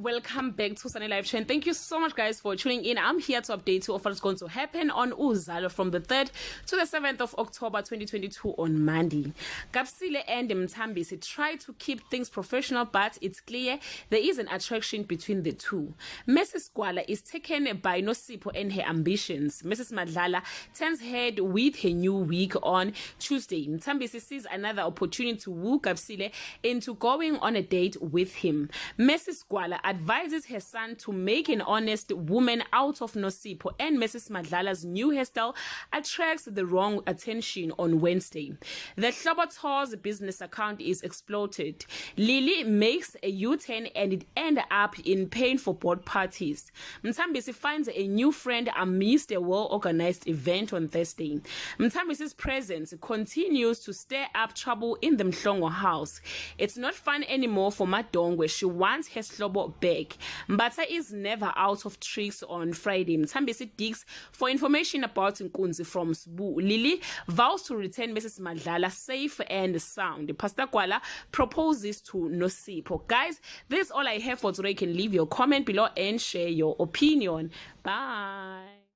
welcome back to Sunny Live Trend. Thank you so much, guys, for tuning in. I'm here to update you of what's going to happen on Uzalo from the 3rd to the 7th of October 2022 on Monday. Kapsile and Mthambisi try to keep things professional, but it's clear there is an attraction between the two. Mrs. Gwala is taken by Nosipho and her ambitions. Mrs. Madlala turns head with her new wig on Tuesday. Mthambisi sees another opportunity to woo Kapsile into going on a date with him. Mrs. Gwala advises her son to make an honest woman out of Nosipho, and Mrs. Madlala's new hairstyle attracts the wrong attention on Wednesday. The Hloboto's business account is exploited. Lily makes a U-turn and it ends up in pain for both parties. Mthambisi finds a new friend amidst a well-organized event on Thursday. Mthambisi's presence continues to stir up trouble in the Mhlongo house. It's not fun anymore for Madongwe. She wants her slobo back. Mbata is never out of tricks on Friday. Mthambisi digs for information about Nkunzi from Sbu. Lily vows to return Mrs. Madlala safe and sound. Pastor Gwala proposes to Nosipho. Guys, this is all I have for today. You can leave your comment below and share your opinion. Bye.